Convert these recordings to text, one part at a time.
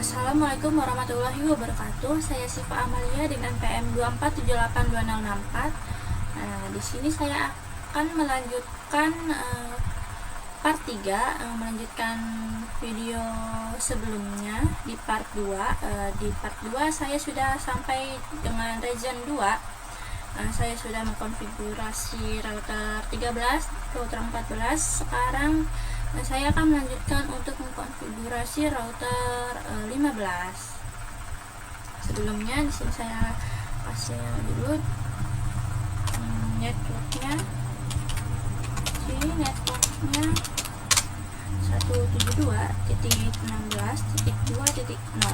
Assalamualaikum warahmatullahi wabarakatuh. Saya Siva Amalia dengan PM 2478264. Di sini saya akan melanjutkan part 3, melanjutkan video sebelumnya di part 2. Di part 2 saya sudah sampai dengan region 2. Saya sudah mengkonfigurasi router 13, router 14. Sekarang saya akan melanjutkan untuk mengkonfigurasi router 15. Sebelumnya di sini saya kasih dulu networknya. Ini networknya 172.16.2.0.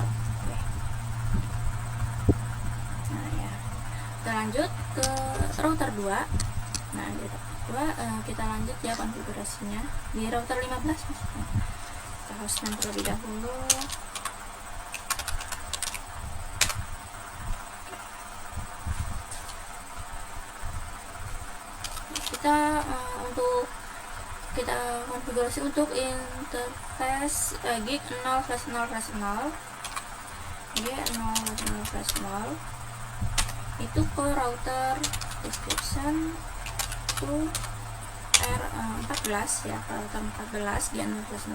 Nah ya, kita lanjut ke router 2. Nah di router 2 kita lanjut ya konfigurasinya di router 15 maksudnya. Kita hostname terlebih dahulu. Kita untuk kita konfigurasi untuk interface gig 0/0/0 G0/0/0 itu ke router description to R14 ya, ke router 14 G0/0/0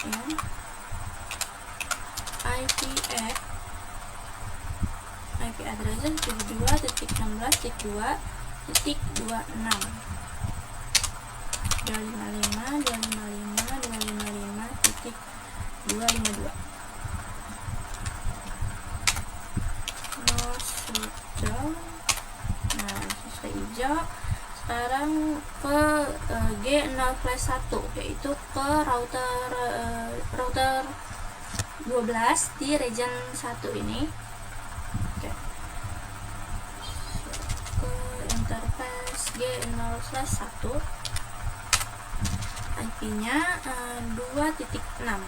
ya. IP address 72.16.2.26 255.255.255.252. Nah sudah hijau. Sekarang ke G0/1 yaitu ke router 12 di region 1 ini. G0/1 IP-nya 2.6.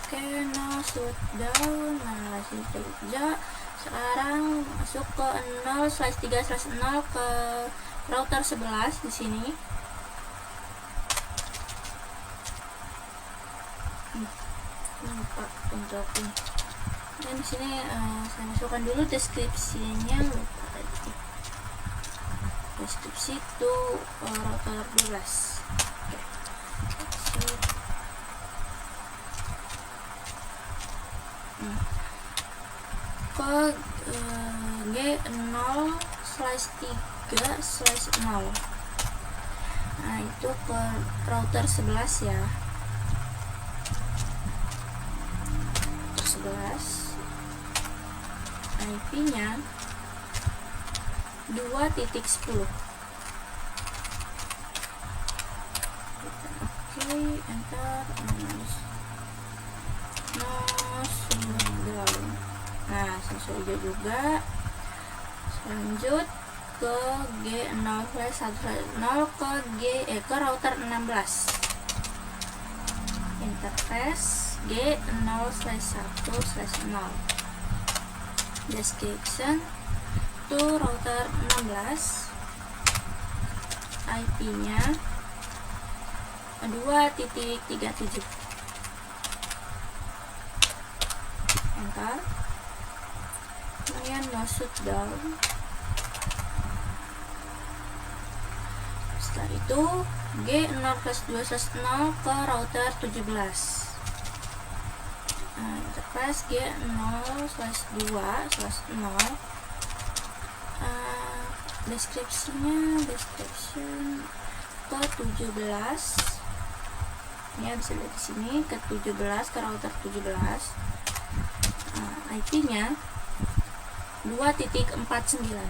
Oke, no shutdown. Nah, sudah hijau. Sekarang masuk ke 0/3/0 ke router 11 di sini. Lupa untuk ini. Dan di sini saya masukkan dulu deskripsinya, lupa tadi. Deskripsi itu router 12. Ke G0/3/0. Nah itu ke router 11 ya, router 11. IP-nya 2.10. Oke, enter. Nah, sudah hijau juga. Lanjut ke G0/1/0 ke router 16. Interface G0/1/0. Description to router 16. IP-nya 2.37. Enter. Kemudian no shutdown. Setelah itu G0/2/0 ke router 17. Interface G0/2/0. Deskripsinya description ke 17 ya, bisa lihat di sini ke 17, ke router 17. IP-nya 2.49.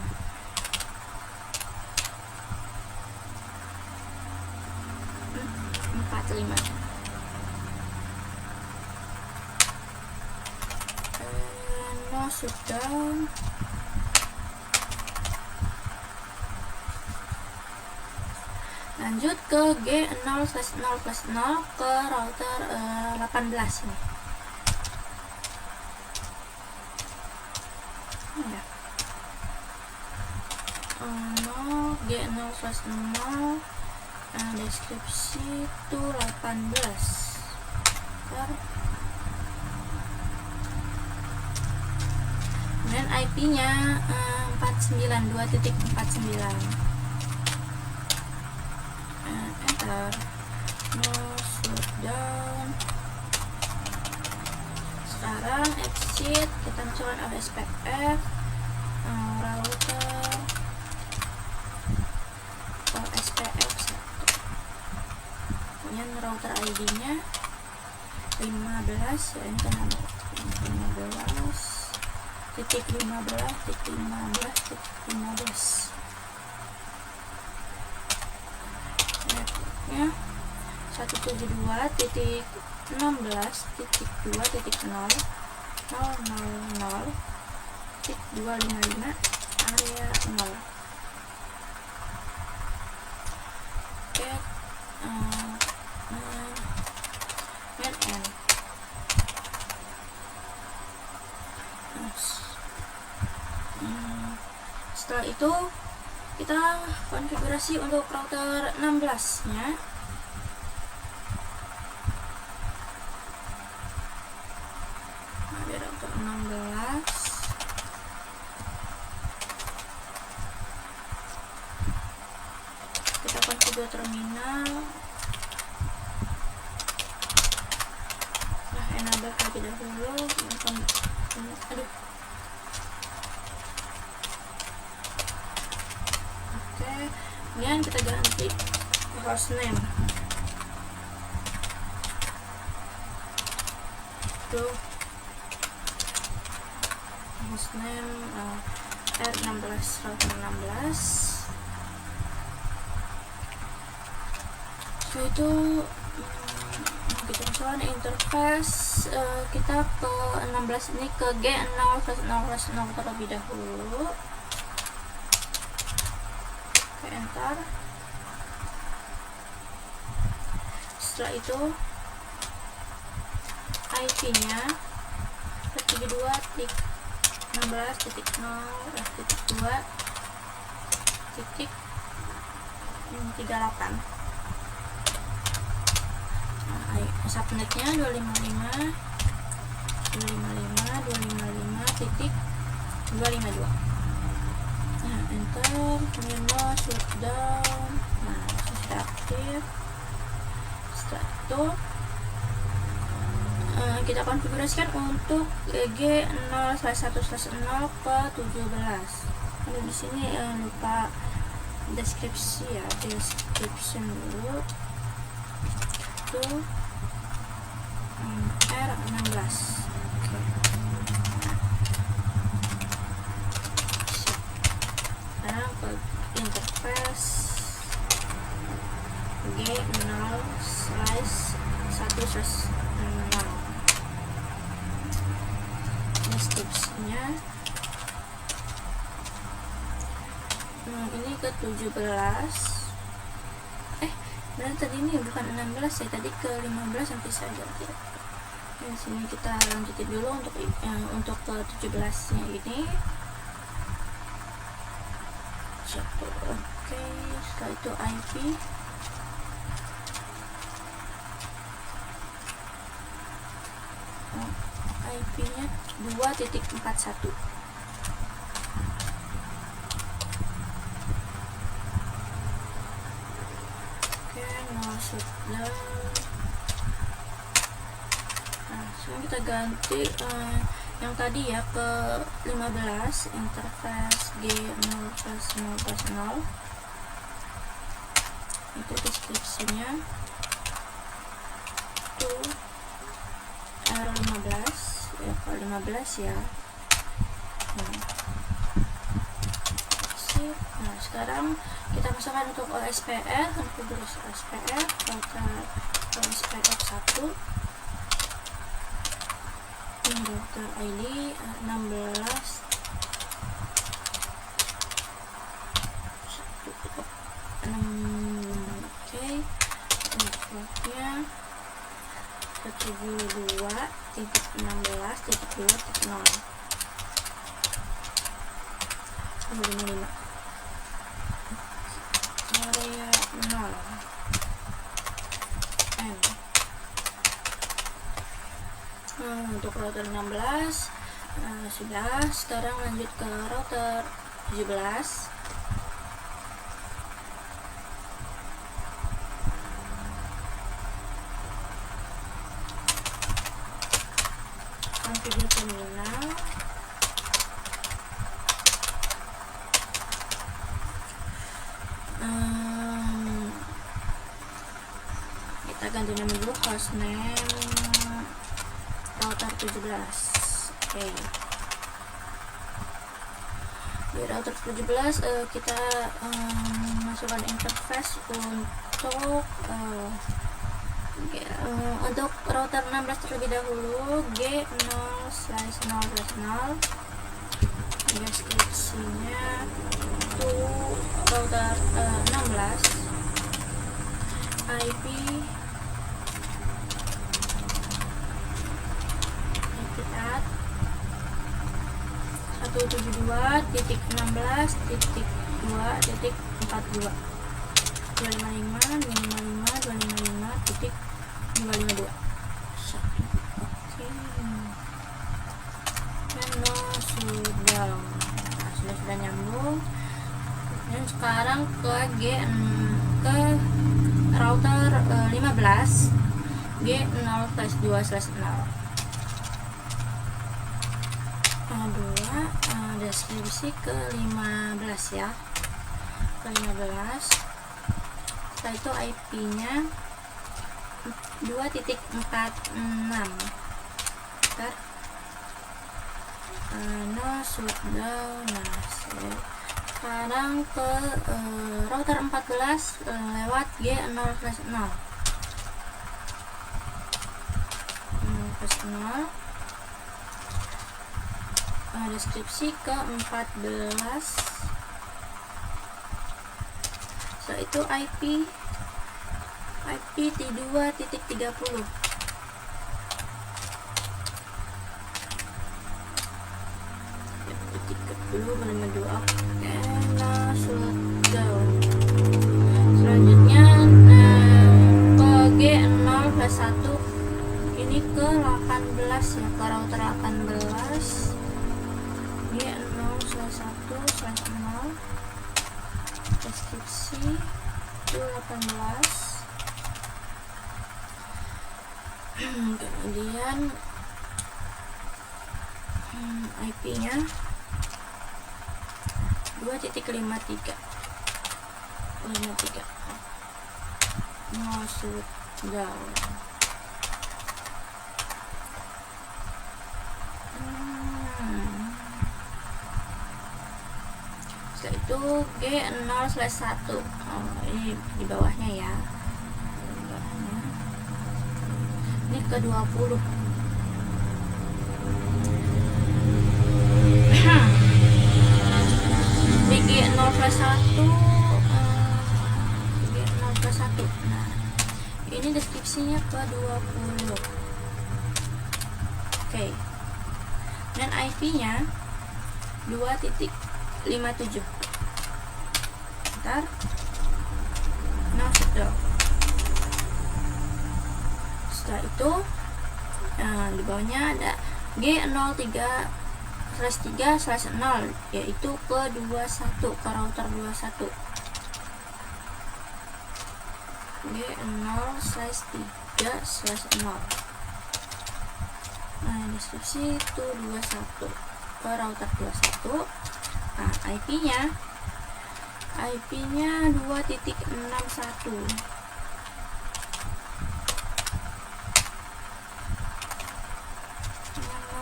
No shutdown. Lanjut ke G0/0/0 ke router 18 nih. Ya. G0/0 deskripsi itu 18. Kemudian IP-nya 492.49. Enter. No shutdown. Sekarang exit, kita masukkan OSPF, router OSPF 1. Kemudian router ID-nya 15, ya ini kan 15.15.15.15. Networknya 172.16.2.0.000.255 area 0. Get n. Setelah itu kita konfigurasi untuk router 16 nya. Ada router 16. Kita konfigur terminal. Nah, enable terlebih dahulu. Aduh. Kemudian kita ganti hostname itu hostname R16 router 16. Setelah itu kita masukkan interface, kita ke 16 ini ke G0+0+0 terlebih dahulu. Enter. Setelah itu IP-nya 32.16.2.38. Subnetnya 255.255.252. Nah, enter, kemudian no shutdown. Nah, sudah aktif. Setelah itu kita konfigurasikan untuk G0/1/0 ke 17. Ada di sini lupa deskripsi ya, description dulu. Itu R16. Oke. Sekarang ke interface G0/1/0. Deskripsinya ini ke 17. Benar tadi ini bukan 16 ya, tadi ke 15 nanti saja. Di sini kita lanjutin dulu untuk ke 17 nya ini. Oke, setelah itu IP. IP-nya 2.41. Shutdown. Nah, sekarang kita ganti yang tadi ya ke 15, interface G0/0/0. Itu deskripsinya itu R15 ya, ke 15 ya. Nah, sekarang kita masukkan untuk OSPF, konfigurasi OSPF, router OSPF 1, router ID 16. Oke, networknya 72.16.2.0. 55 area 0. Untuk router 16 sudah. Sekarang lanjut ke router 17. Konfigur terminal. Kita ganti nama dulu, hostname router 17. Oke. Di router 17 kita masukkan interface untuk router 16 terlebih dahulu, G0/0/0. Deskripsinya to router 16 IP at 172.16.2.42 255.255.255.252. Oke. Sudah nyambung. Dan sekarang ke router 15 G0/2/0. Deskripsi ke 15 ya, ke 15. Setelah itu IP nya 2.46. Bentar. Sekarang ke router 14 lewat G0/0. Deskripsi ke 14. Setelah itu IP 2.30. Selanjutnya ke G0/1. Ini ke 18 ya, ke router 18 G0/1/0. Deskripsi itu 18. Kemudian IP nya 2.53. Masuk down. Setelah itu G0/1. Ini di bawahnya ya. Ini ke 20. Di G0/1. Nah, ini deskripsinya ke 20. Oke. Dan IP nya 2.57. Bentar. Sudah. Setelah itu di bawahnya ada G03/3/0, yaitu ke 21, ke router 21. G0/3/0. Deskripsi itu 21 ke router 21. IP nya 2.61.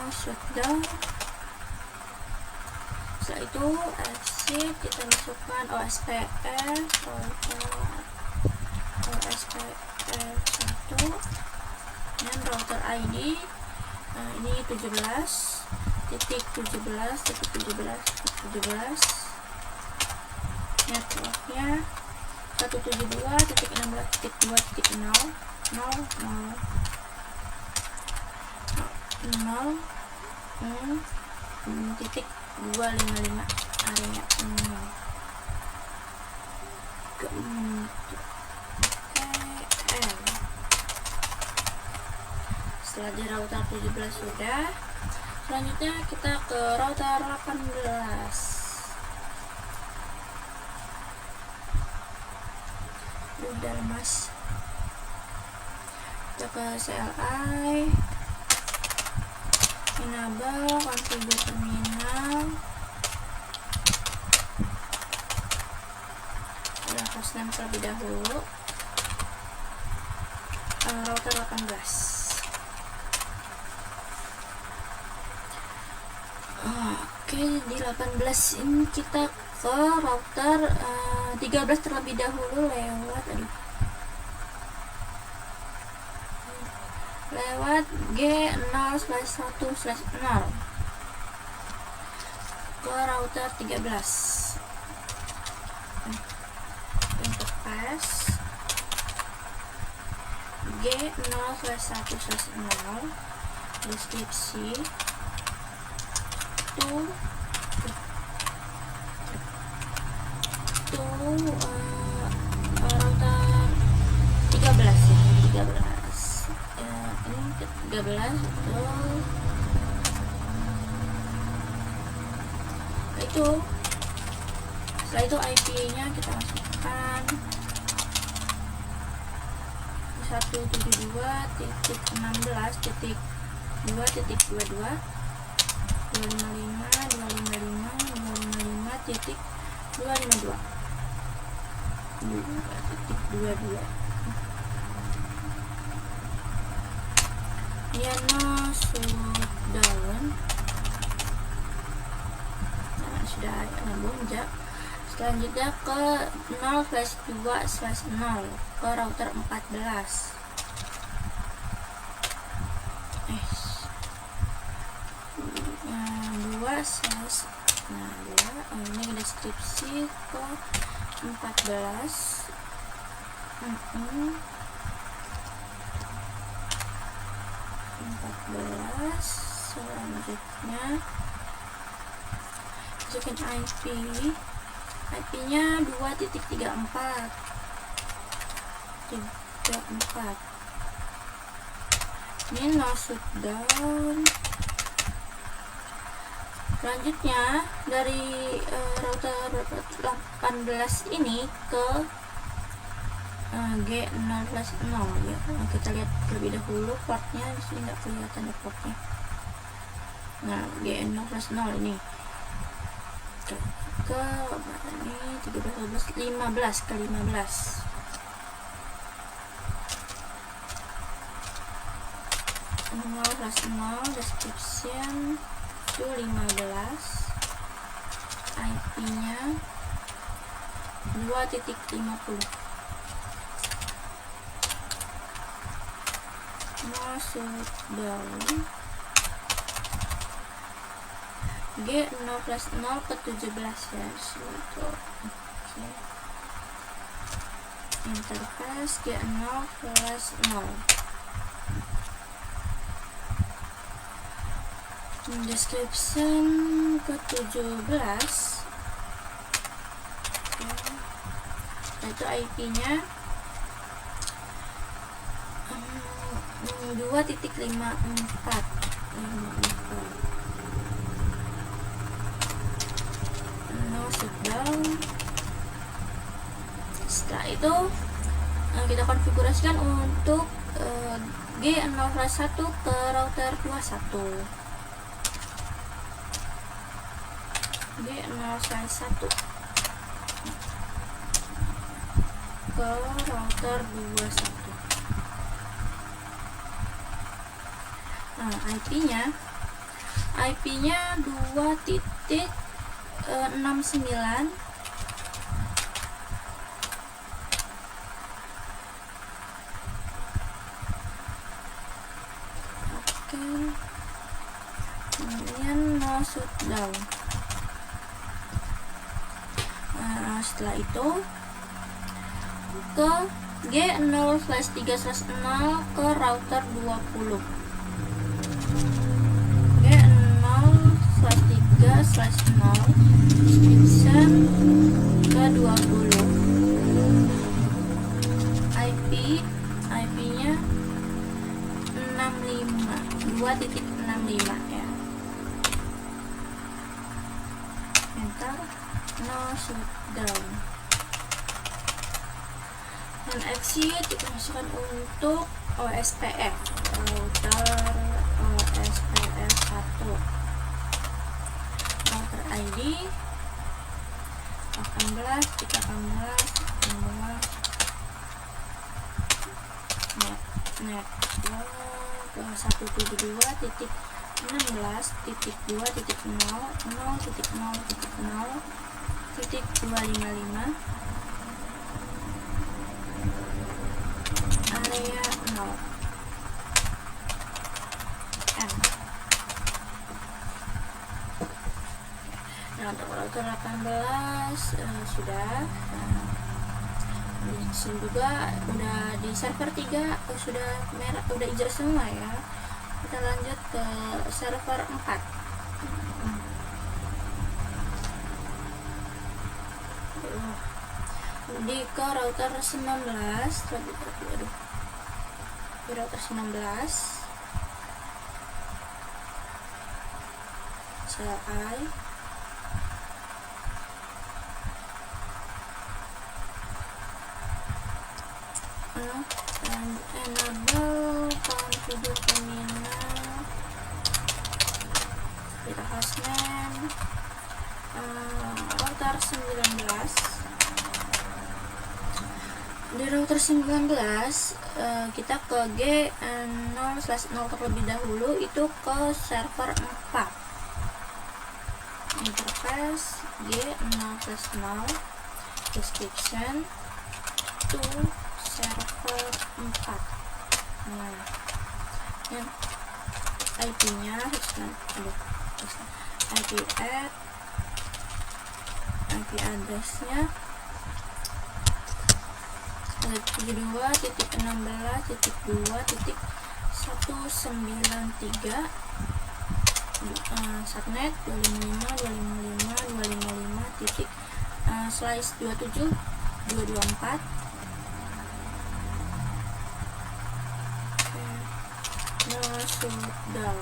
Shutdown. Setelah itu exit, kita masukkan OSPF 1 dan router ID ini 17.17.17.17. networknya 172.1.0.0.255 area 0. setelah di router 17 sudah, selanjutnya kita ke router 18. Udah mas, kita ke CLI, enable, configure terminal, udah hostname terlebih dahulu, router 18. Oke, di 18 ini kita ke router 13 terlebih dahulu lewat G0/1/0 ke router 13. Interface G0/1/0, deskripsi router 13 ya, 13 ini 13 itu. Setelah itu IP nya kita masukkan 172.16.2.22 255.255.252 Yana Shutdown. Nah, sudah nyambung ya. Selanjutnya ke 0/2/0 ke router 14. Ini deskripsi ke 14. Selanjutnya masukin IP nya 2.34. Ini no shutdown. Selanjutnya dari router 18 ini ke G0/0 ya. Kita lihat terlebih dahulu portnya, di sini nggak kelihatan ya portnya. Nah, G0/0 ini ke ini 13, 15 ke 15. Description itu 15, IP nya 2.50. Masuk down G0/0 ke 17 ya situ. Oke. Interface G0/0. Description ke 17. Itu IP nya 2.54. No shutdown. Setelah itu kita konfigurasikan untuk G0/1 ke router 21. G0/1 ke router 21. Nah, IP-nya 2.69. Oke. Kemudian no shutdown. Nah, setelah itu ke G0/3/0 ke router 20. G0/3/0 description ke 20. IP nya 65. 2.65 ya. Enter. No shutdown. Dan exit kita masukkan untuk OSPF, router OSPF 1, router ID 18 network 172.16.0.0.0.0.255 area 0. Nah, untuk router 18 sudah. Di sini juga udah di server 3 sudah merah, udah hijau semua ya. Kita lanjut ke server 4. Di ke router 19, di router 19 CLI and enable configure terminal, kita hostname router 19. Di router 19 kita ke G0/0 terlebih dahulu, itu ke server 4. Interface G0/0 description to server 4. Nah, yang IP-nya IP address-nya 72.16.2.193 subnet 255.255./27.224. No shutdown.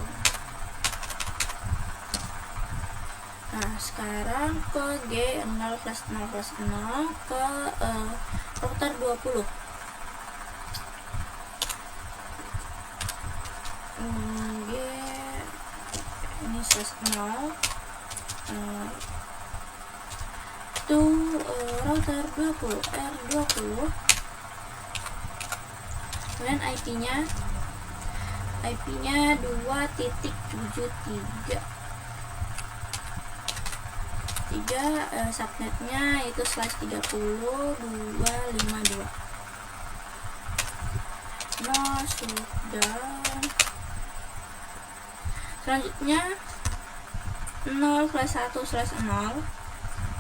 Nah, sekarang ke G0/0/0 ke router 20. Ini /0 to router 20 R20. Kemudian IP-nya 2.73 subnetnya itu /30.252. No shutdown. Selanjutnya 0/1/0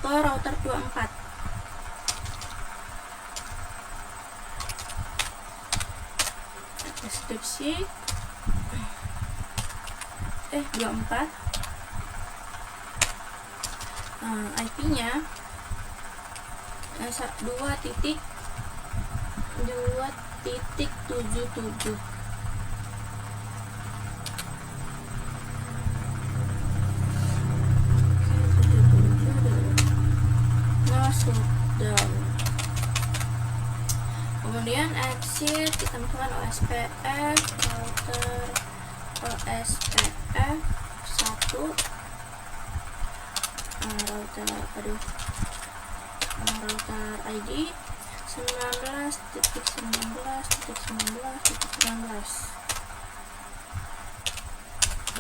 ke router 24. Deskripsi 24. IP-nya 2.2.77. No shutdown. Kemudian exit, kita masukkan OSPF, router OSPF 1, router ID 19.19.19.19.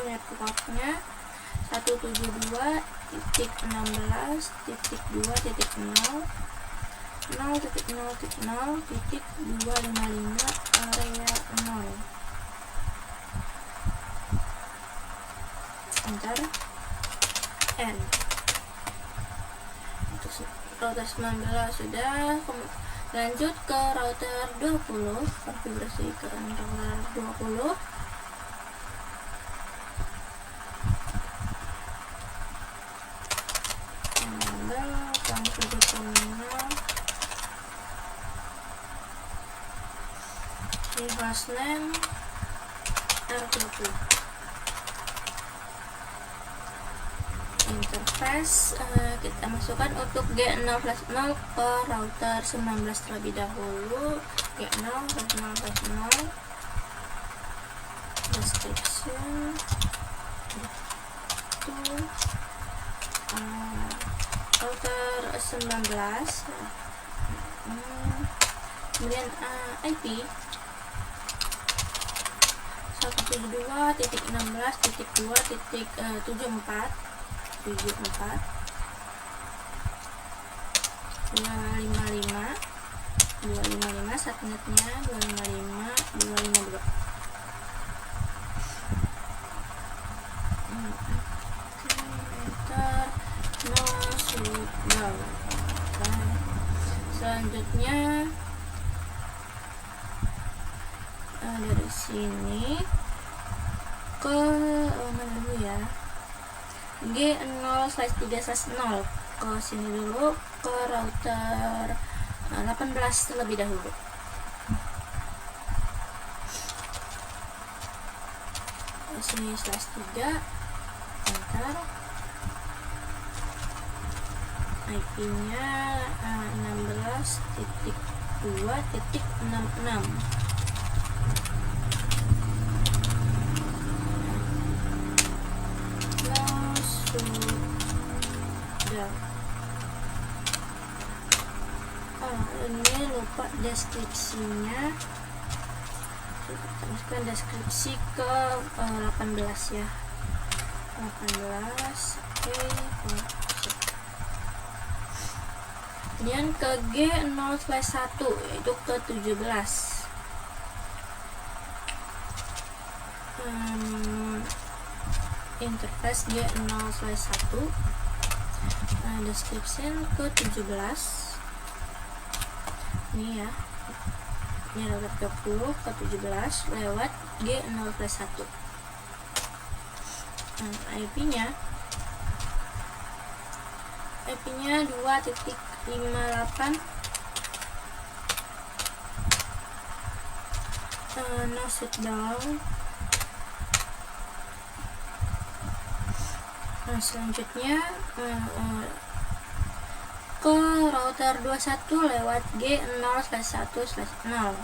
Networknya 172.16.0.0.0.255 area 0. Enter. N. Untuk router 19 sudah. Lanjut ke router 20, konfigurasi ke router 20. Konfigurasi terminal. Ini hostname R20. interface kita masukkan untuk G0/0 ke router 19 terlebih dahulu. G0/0/0 description itu router 19, kemudian IP 172.16.2.74 255 subnetnya 255.252. Enter, no sudah. Selanjutnya dari sini ke mana dulu ya, G0/3/0 ke sini dulu, ke router 18 terlebih dahulu. Sini /3, enter, IP-nya 16.2.66. Ini lupa deskripsinya, masukkan deskripsi ke 18 ya, 18. Kemudian ke G0/1 yaitu ke 17. Interface G0/1, description ke 17 ini ya, ini router 20 ke 17 lewat G0/1. IP-nya 2.58, no shutdown. Selanjutnya ke router 21 lewat G0/1/0.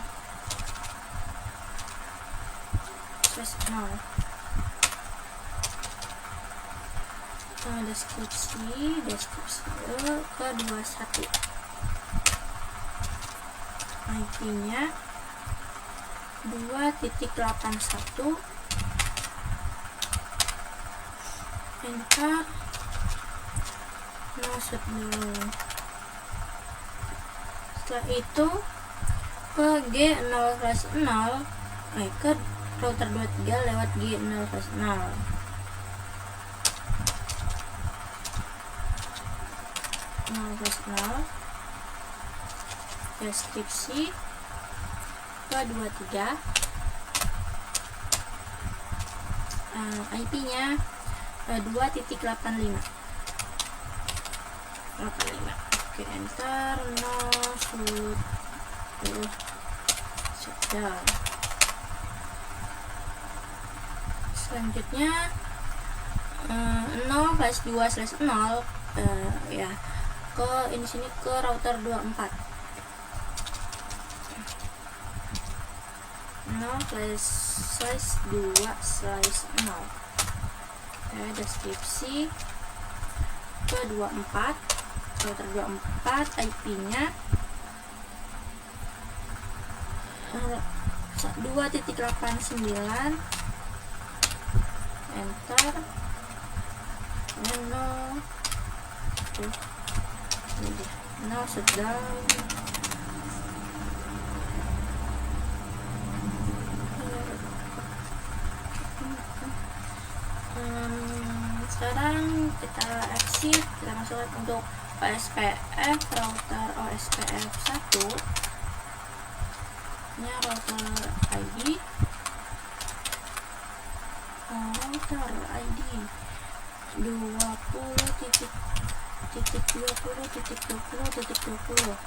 Deskripsi ke 21. IP-nya 2.81. Enter, no shutdown. Setelah itu ke G0/0, ke router 23 lewat G0/0. Deskripsi ke 23, IP-nya 2.85. Oke, enter, no shutdown. Selanjutnya 0/2/0 ya, ke ini sini ke router 24. 0/2/0. Deskripsi ke 24, router 24, IP-nya 2.89. Enter, no shutdown. Sekarang kita exit, kita masukkan untuk OSPF, router OSPF 1. Ini router ID, router ID 20.20.20.20.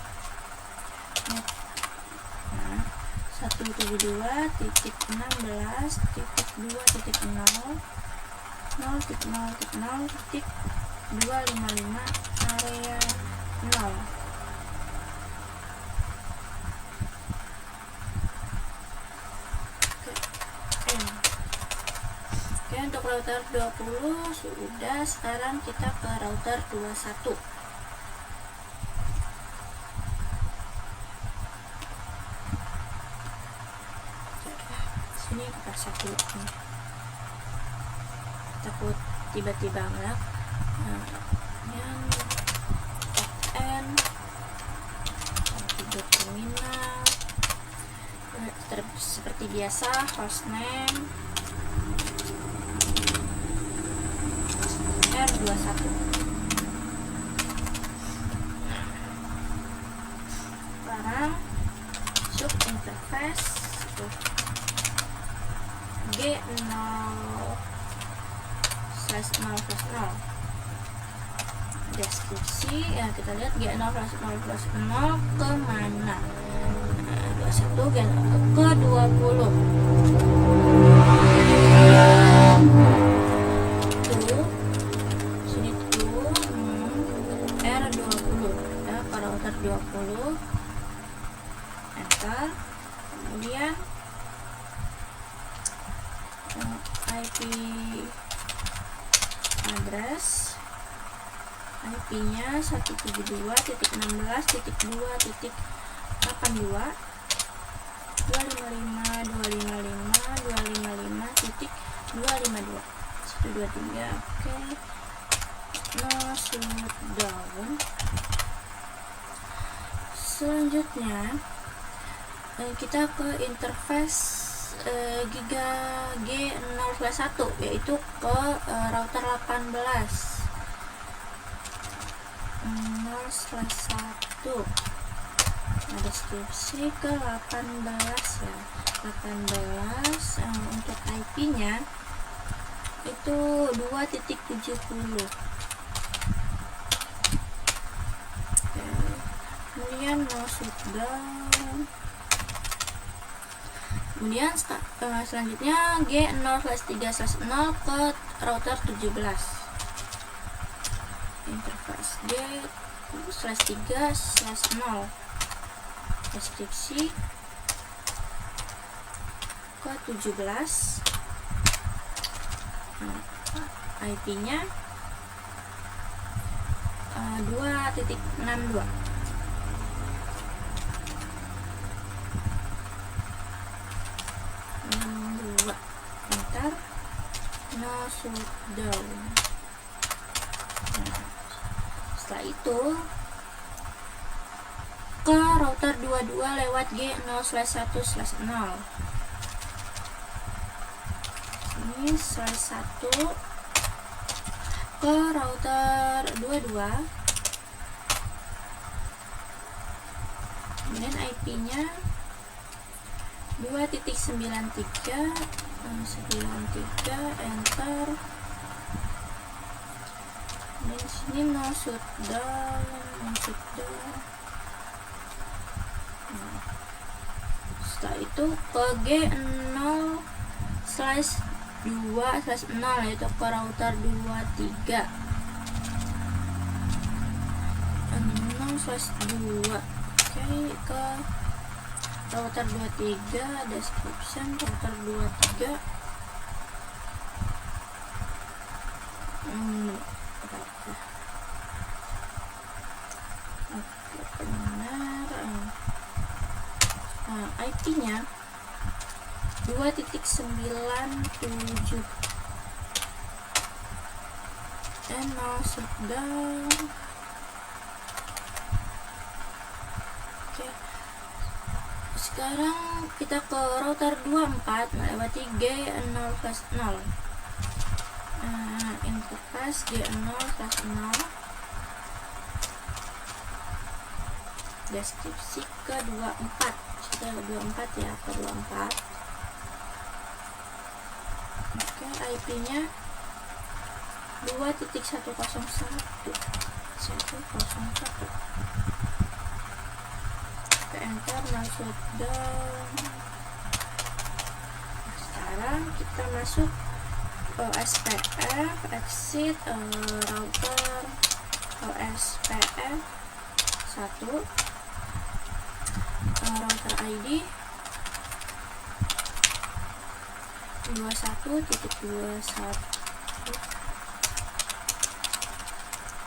172.16.2.0 0.0.0.0 255 area 0. Oke, untuk router 20 sudah. Sekarang kita ke router 21. Sini kita satu ini. Takut tiba-tiba ngelak. Yang N tiga terminal seperti biasa, hostname R21. Sekarang sub interface G0/0/0. Deskripsi ya, kita lihat G0/0/0 kemana. 21 ke 20. Sini tuh R20 ya, ke router 20. Enter. Kemudian IP address, IP-nya 172.16.2.82 255.255.255.252 123. Oke, no shutdown. Selanjutnya kita ke interface Giga G0/1, yaitu ke router 18 0/1. Deskripsi ke 18 ya, 18. Untuk IP-nya itu 2.70. Kemudian no shutdown. Kemudian selanjutnya G0/3/0 ke router 17. Interface G/3/0. Deskripsi ke 17. IP-nya 2.62. Enter. No shutdown. Setelah itu ke router 22 lewat G0/1/0. Ini /1 ke router 22. Kemudian IP-nya 2.93. Enter. Dan sini no shutdown. Setelah itu ke G0/2/0, yaitu ke router 23. 0/2. Oke, ke router 23. Description router 23. IP-nya 2.97. And now shutdown. Oke. Sekarang kita ke router 24 melewati G0/0. Interface G0/0. Deskripsi ke 24. Kita 24 ya, ke 24. Oke, IP-nya 2.101. Oke, enter. Now shutdown. Sekarang kita masuk OSPF exit router OSPF 1 router ID 21.21.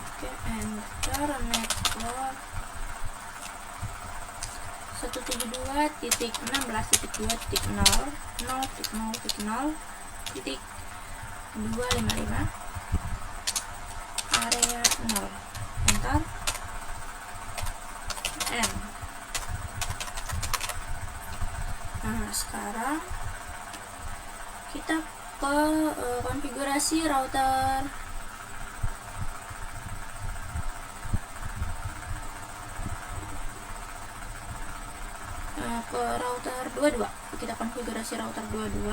Oke, enter network 172.16.20.0.0.0.255 area 0. Enter. N. Nah, sekarang kita ke konfigurasi router. Ke router 22. Kita konfigurasi router 22.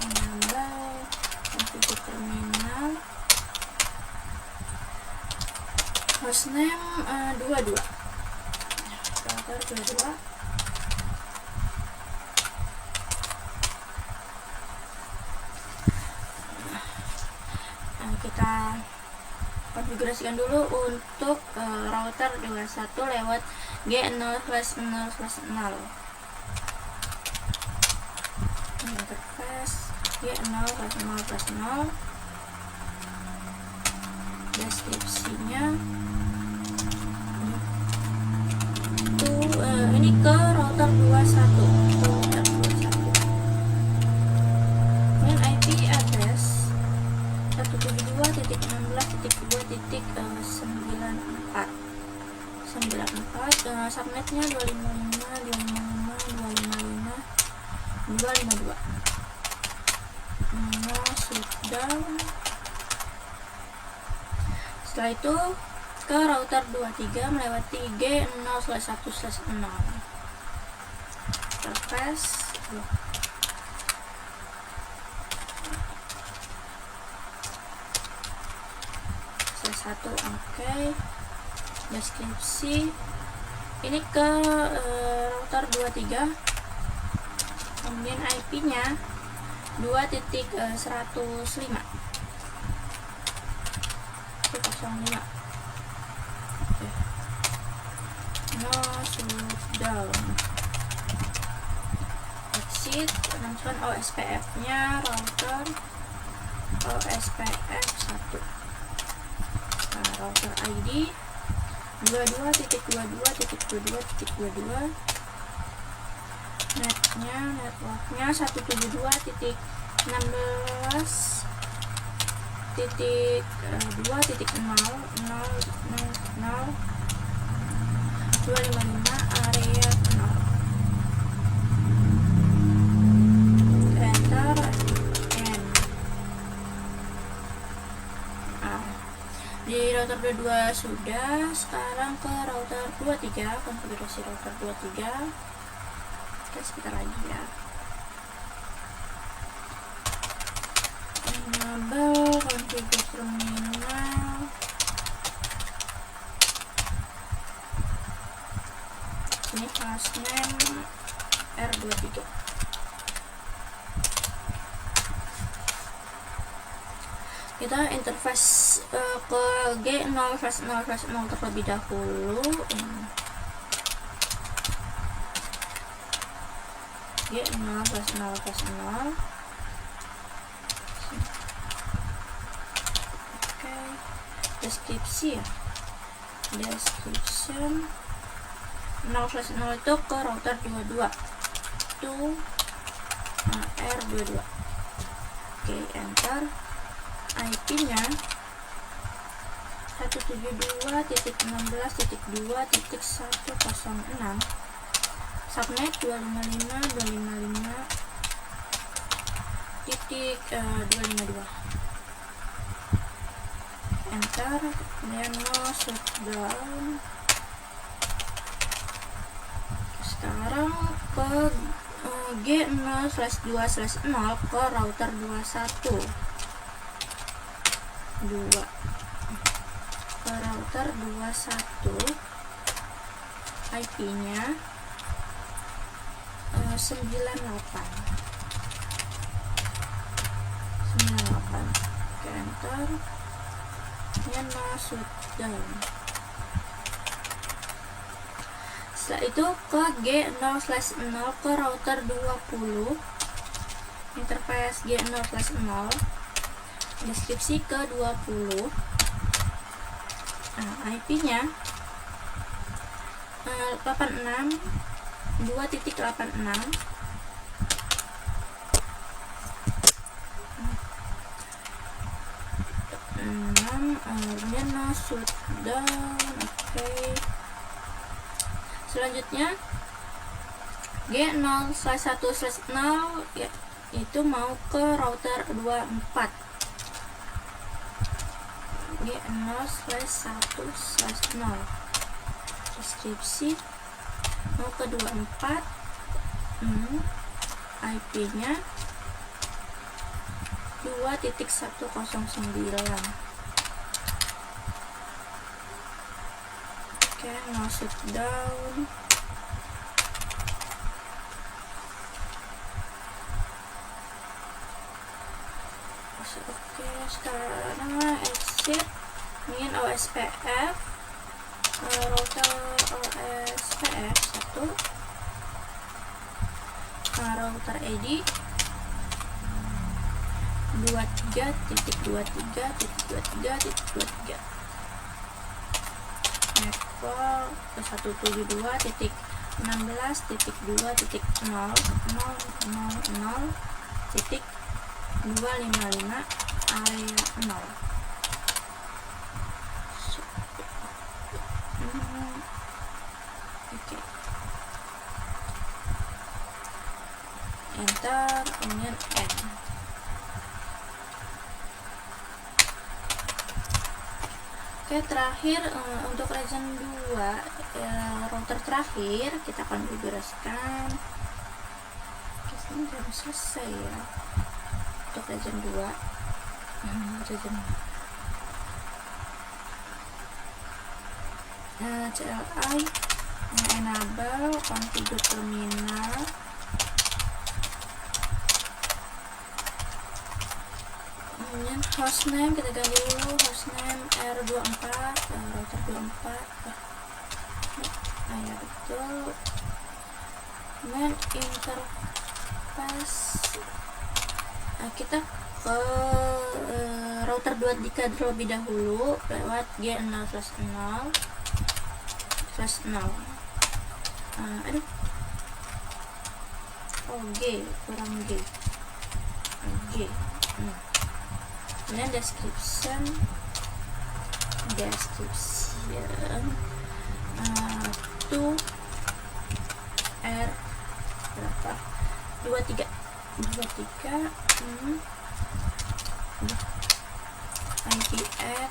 Enable configure terminal. Hostname 22. Router 22. Kita konfigurasikan dulu untuk router 21 lewat G0/0/0. Interface G0/0/0. Deskripsinya ini ke router 21. Main IP address 172.16.2.94. Subnetnya 255.255.255.252. Shutdown. Setelah itu ke router 23 melewati G0/1/0. Interface satu. Oke. Deskripsi ini ke router 23, kemudian IP-nya 2.105. Oke. No shutdown. Exit. Penentuan OSPF-nya router OSPF 1. Router ID 22.22.22.22. Networknya 172.16.2.0.0.0.255 area 0. Enter. N. Di router 22 sudah. Sekarang ke router 23, konfigurasi router 23. Kita sebentar lagi ya. Enable configure terminal. Ini hostname R23. Kita interface ke G0/0/0 terlebih dahulu. G0/0/0. Oke. Deskripsi ya. Description 0/0 itu ke router 22 to R22. Oke, enter. IP-nya 172.16.2.106. Subnet 255.255.252. Enter. Kemudian no shutdown. Sekarang ke G0/2/0 ke router 21 ke router 21. IP-nya 98. Oke, enter. Kemudian masuk down. Setelah itu ke G0/0 ke router 20, interface G0/0, deskripsi ke 20. Nah, IP-nya 86 2.86. Kemudian masuk down. Oke. Selanjutnya G0/1/0 ya, itu mau ke router 24. G0/1/0, deskripsi mau ke 24. IP-nya 2.109. Oke, masuk down. Oke, sekarang exit. Ingin OSPF, router OSPF 1, router ID 23.23.23.23, network 172.16.2.0.0.0.255 area 0. Oke. Enter, kemudian N. Oke, terakhir untuk region 2, router terakhir kita konfigurasikan. Oke, ini sudah selesai ya untuk region 2. CLI enable configure terminal. Kemudian hostname kita ganti dulu, hostname R24, router 24. Ya betul. Kemudian interface, kita ke router 23 terlebih dahulu lewat G0/0. Kurang G. Kemudian description to R berapa? 23.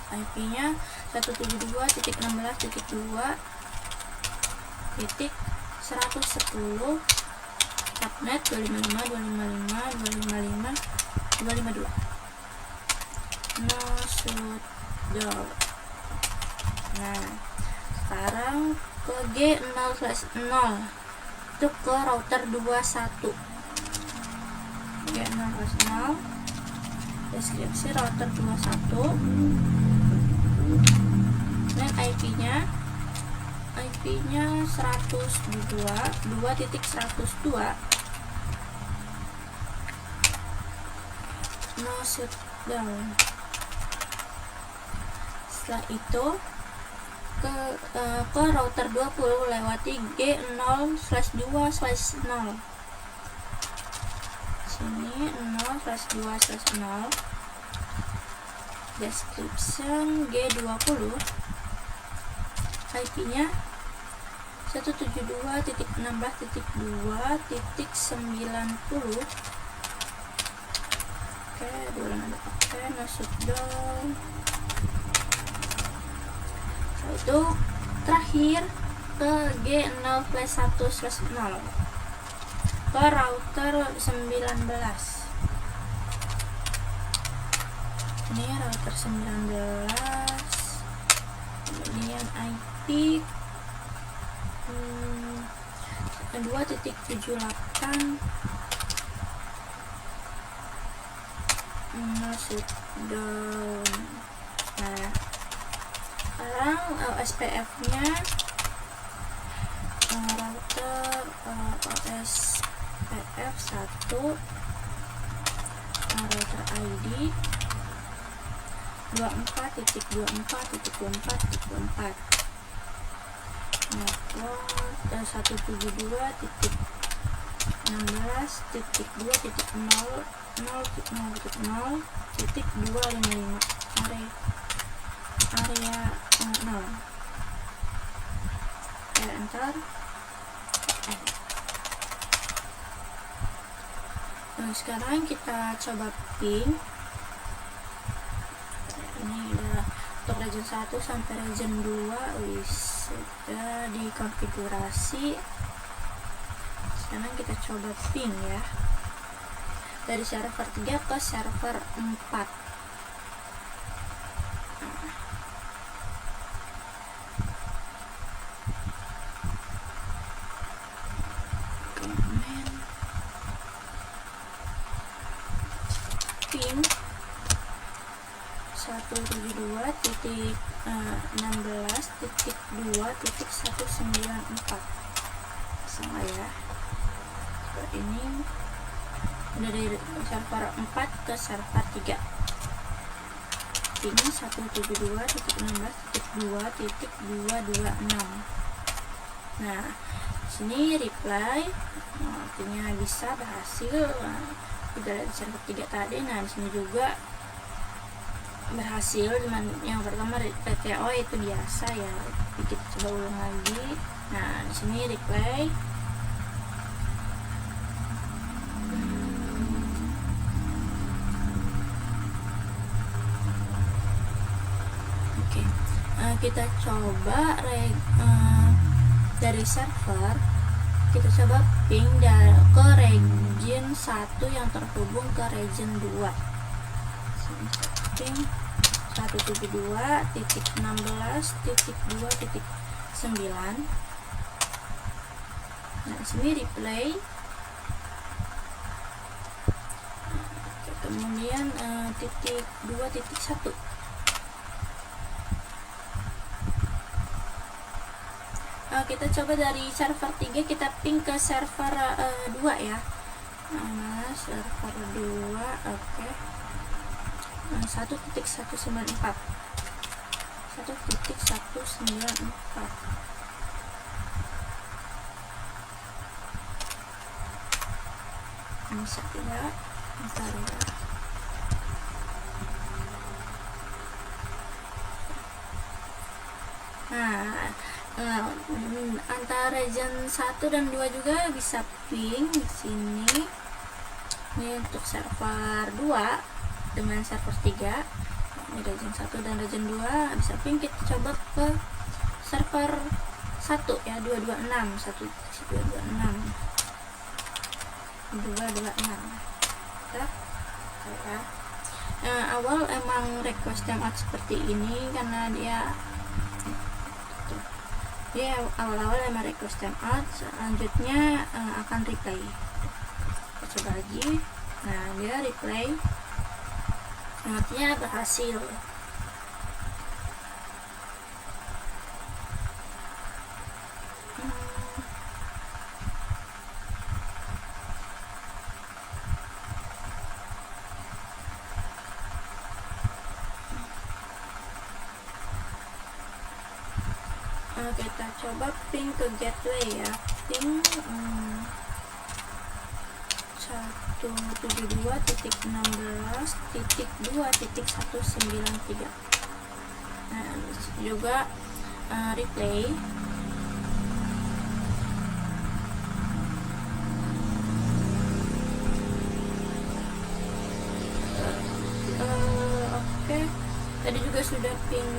IP-nya 172.16.2.110, subnet 255.255.255.252. Masuk down. Nah, sekarang ke G0/0 itu ke router 21. G0/0, deskripsi router 21. Dan IP-nya 102.2.102. Masuk down. Setelah itu ke router 20 lewati G0/2/0. Sini 0/2/0, description G20, IP-nya 172.16.2.90. Oke, masuk down. Itu terakhir ke G0/1/0 ke router 19. Ini router 19. Kemudian IP 2.78 masuk down. Nah, sekarang SPF nya router OSPF 1 router ID 24.24.24.4 network 172.168.0.0.0.255 area 0. Enter. Nah, sekarang kita coba ping. Ini udah untuk region 1 sampai region 2 sudah dikonfigurasi. Sekarang kita coba ping ya, dari server 3 ke server 4. Ping 172.16.2.194 sama ya, seperti ini. Dari server 4 ke server 3. Ini 172.16.2.226. Nah, sini reply, artinya bisa berhasil. Kita lihat server 3 tadi. Nah, di sini juga berhasil. Cuman yang pertama PTO itu biasa ya. Kita coba ulang lagi. Nah, di sini replay. Oke. Kita coba dari server, kita coba ping ke region 1 yang terhubung ke region 2. Ping 172.16.2.9. Nah, sini replay. Kemudian titik 2.1. Kita coba dari server 3 kita ping ke server 2 ya. Server 2, oke. 1.194. 1.194. Bisa tidak? Bentar ya. Antara region 1 dan 2 juga bisa ping di sini. Ini untuk server 2 dengan server 3. Ini region 1 dan region 2 bisa ping. Kita coba ke server 1 ya, 226. 226. Awal emang request timeout seperti ini karena dia awal-awal emang request timeout, selanjutnya akan replay. Kita coba lagi. Nah, dia replay, artinya berhasil. Kita coba ping ke gateway ya, ping 172.16.2.193. Nah, juga replay. Oke. Tadi juga sudah ping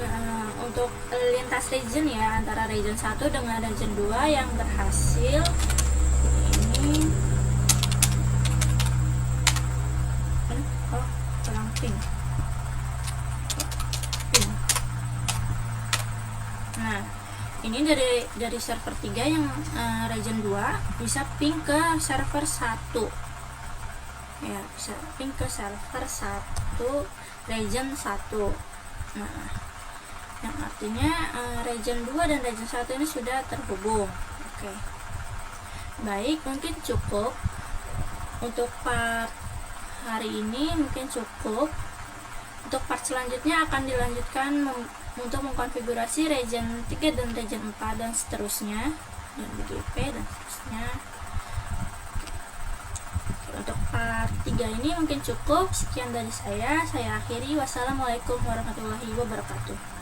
untuk lintas region ya, antara region 1 dengan region 2 yang berhasil. Ini kurang ping. Nah, ini dari server 3 yang region 2 bisa ping ke server 1 ya, bisa ping ke server 1 region 1. Nah, yang artinya region 2 dan region 1 ini sudah terhubung. Oke. Baik, mungkin cukup untuk part hari ini, mungkin cukup. Untuk part selanjutnya akan dilanjutkan untuk mengkonfigurasi region 3 dan region 4 dan seterusnya, dan BGP dan seterusnya. Untuk part 3 ini mungkin cukup. Sekian dari saya akhiri. Wassalamualaikum warahmatullahi wabarakatuh.